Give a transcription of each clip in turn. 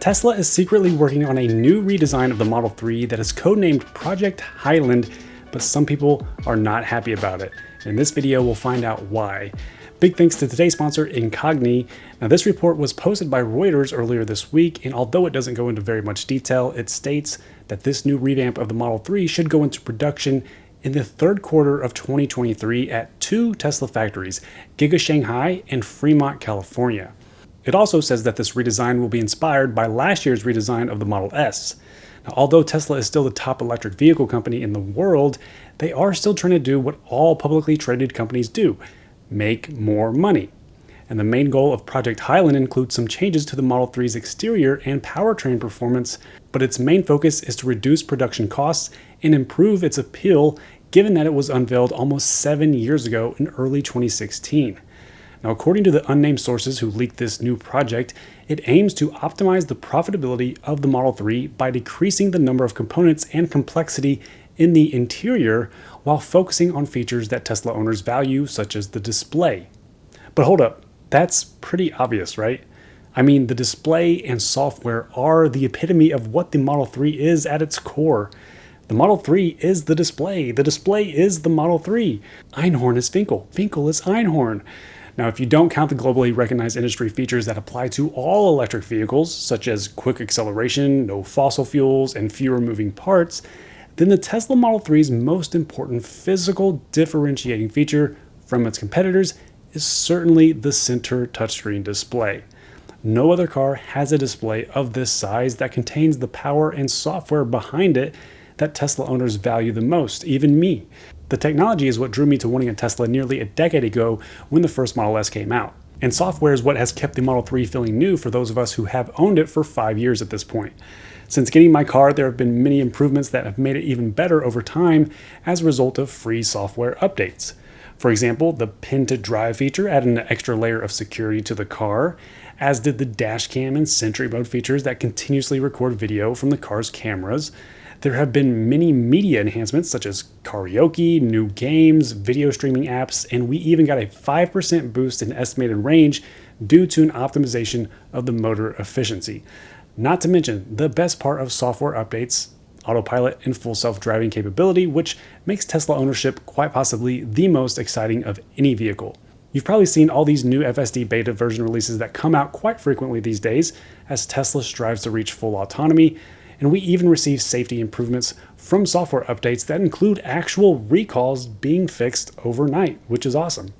Tesla is secretly working on a new redesign of the Model 3 that is codenamed Project Highland, but some people are not happy about it. In this video, we'll find out why. Big thanks to today's sponsor, Incogni. Now, this report was posted by Reuters earlier this week, and although it doesn't go into very much detail, it states that this new revamp of the Model 3 should go into production in the third quarter of 2023 at two Tesla factories, Giga-Shanghai and Fremont, California. It also says that this redesign will be inspired by last year's redesign of the Model S. Now, although Tesla is still the top electric vehicle company in the world, they are still trying to do what all publicly traded companies do: make more money. And the main goal of Project Highland includes some changes to the Model 3's exterior and powertrain performance, but its main focus is to reduce production costs and improve its appeal, given that it was unveiled almost 7 years ago in early 2016. Now, according to the unnamed sources who leaked this new project, it aims to optimize the profitability of the Model 3 by decreasing the number of components and complexity in the interior while focusing on features that Tesla owners value, such as the display. But hold up, that's pretty obvious, right? I mean, the display and software are the epitome of what the Model 3 is at its core. The Model 3 is the display is the Model 3. Einhorn is Finkel, Finkel is Einhorn. Now, if you don't count the globally recognized industry features that apply to all electric vehicles, such as quick acceleration, no fossil fuels, and fewer moving parts, then the Tesla Model 3's most important physical differentiating feature from its competitors is certainly the center touchscreen display. No other car has a display of this size that contains the power and software behind it that Tesla owners value the most, even me. The technology is what drew me to wanting a Tesla nearly a decade ago when the first Model S came out. And software is what has kept the Model 3 feeling new for those of us who have owned it for 5 years at this point. Since getting my car, there have been many improvements that have made it even better over time as a result of free software updates. For example, the pin to drive feature added an extra layer of security to the car, as did the dash cam and Sentry mode features that continuously record video from the car's cameras. There have been many media enhancements such as karaoke, new games, video streaming apps, and we even got a 5% boost in estimated range due to an optimization of the motor efficiency. Not to mention the best part of software updates, autopilot and full self-driving capability, which makes Tesla ownership quite possibly the most exciting of any vehicle. You've probably seen all these new FSD beta version releases that come out quite frequently these days as Tesla strives to reach full autonomy. And we even receive safety improvements from software updates that include actual recalls being fixed overnight, which is awesome.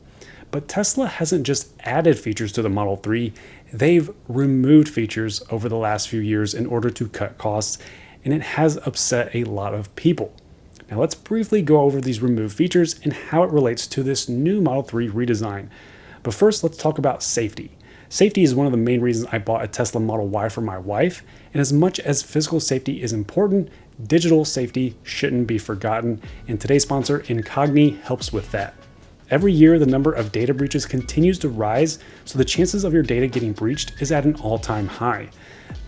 But Tesla hasn't just added features to the Model 3, they've removed features over the last few years in order to cut costs, and it has upset a lot of people. Now let's briefly go over these removed features and how it relates to this new Model 3 redesign. But first, let's talk about safety. Safety is one of the main reasons I bought a Tesla Model Y for my wife, and as much as physical safety is important, digital safety shouldn't be forgotten, and today's sponsor, Incogni, helps with that. Every year, the number of data breaches continues to rise, so the chances of your data getting breached is at an all-time high.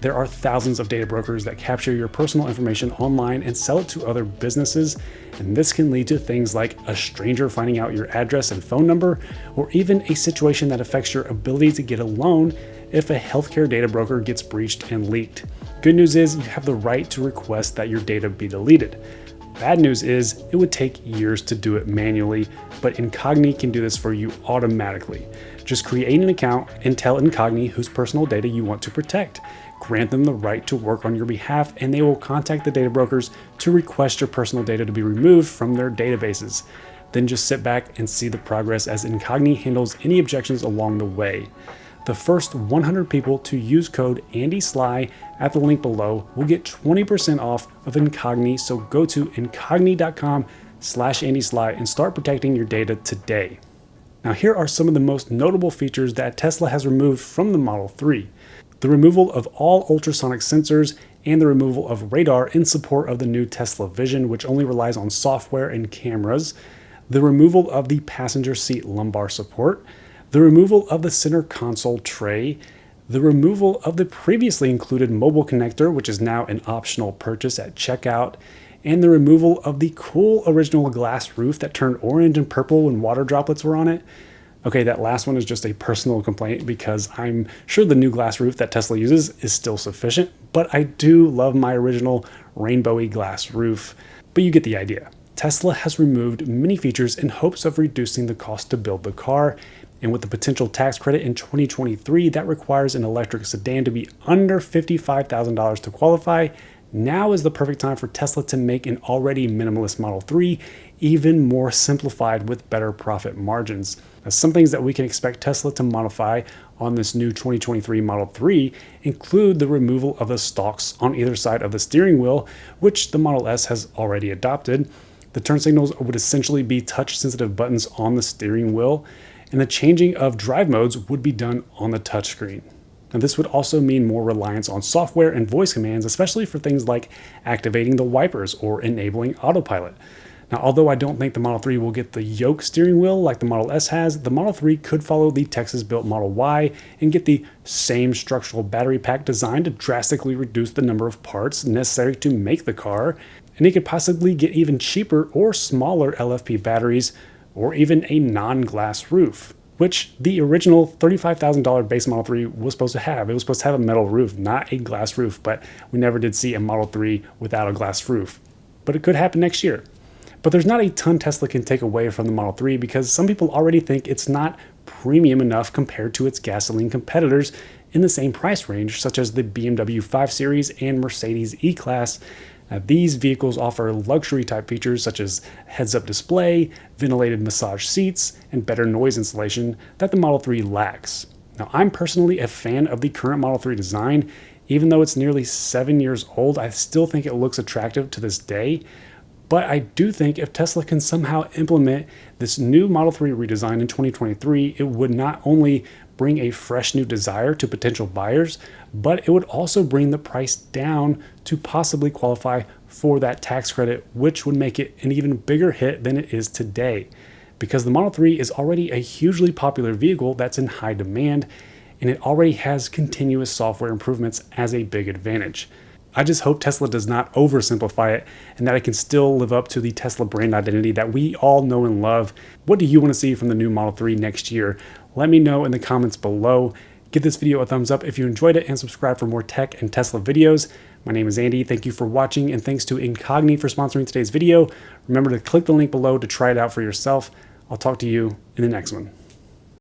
There are thousands of data brokers that capture your personal information online and sell it to other businesses, and this can lead to things like a stranger finding out your address and phone number, or even a situation that affects your ability to get a loan if a healthcare data broker gets breached and leaked. Good news is you have the right to request that your data be deleted. Bad news is it would take years to do it manually, but Incogni can do this for you automatically. Just create an account and tell Incogni whose personal data you want to protect. Grant them the right to work on your behalf, and they will contact the data brokers to request your personal data to be removed from their databases. Then just sit back and see the progress as Incogni handles any objections along the way. The first 100 people to use code AndySly at the link below will get 20% off of Incogni, so go to incogni.com/AndySly and start protecting your data today. Now, here are some of the most notable features that Tesla has removed from the Model 3. The removal of all ultrasonic sensors and the removal of radar in support of the new Tesla Vision, which only relies on software and cameras. The removal of the passenger seat lumbar support. The removal of the center console tray. The removal of the previously included mobile connector, which is now an optional purchase at checkout. And the removal of the cool original glass roof that turned orange and purple when water droplets were on it. Okay, that last one is just a personal complaint because I'm sure the new glass roof that Tesla uses is still sufficient, but I do love my original rainbowy glass roof. But you get the idea. Tesla has removed many features in hopes of reducing the cost to build the car, and with the potential tax credit in 2023 that requires an electric sedan to be under $55,000 to qualify, now is the perfect time for Tesla to make an already minimalist Model 3 even more simplified with better profit margins. Now, some things that we can expect Tesla to modify on this new 2023 Model 3 include the removal of the stalks on either side of the steering wheel, which the Model S has already adopted. The turn signals would essentially be touch-sensitive buttons on the steering wheel, and the changing of drive modes would be done on the touchscreen. Now, this would also mean more reliance on software and voice commands, especially for things like activating the wipers or enabling autopilot. Now, although I don't think the Model 3 will get the yoke steering wheel like the Model S has, the Model 3 could follow the Texas-built Model Y and get the same structural battery pack design to drastically reduce the number of parts necessary to make the car, and it could possibly get even cheaper or smaller LFP batteries, or even a non-glass roof, which the original $35,000 base Model 3 was supposed to have. It was supposed to have a metal roof, not a glass roof, but we never did see a Model 3 without a glass roof. But it could happen next year. But there's not a ton Tesla can take away from the Model 3 because some people already think it's not premium enough compared to its gasoline competitors in the same price range, such as the BMW 5 Series and Mercedes E-Class. Now, these vehicles offer luxury type features such as heads-up display, ventilated massage seats, and better noise insulation that the Model 3 lacks. Now, I'm personally a fan of the current Model 3 design. Even though it's nearly 7 years old, I still think it looks attractive to this day. But I do think if Tesla can somehow implement this new Model 3 redesign in 2023, it would not only bring a fresh new desire to potential buyers, but it would also bring the price down to possibly qualify for that tax credit, which would make it an even bigger hit than it is today. Because the Model 3 is already a hugely popular vehicle that's in high demand, and it already has continuous software improvements as a big advantage. I just hope Tesla does not oversimplify it and that it can still live up to the Tesla brand identity that we all know and love. What do you want to see from the new Model 3 next year? Let me know in the comments below. Give this video a thumbs up if you enjoyed it and subscribe for more tech and Tesla videos. My name is Andy. Thank you for watching, and thanks to Incogni for sponsoring today's video. Remember to click the link below to try it out for yourself. I'll talk to you in the next one.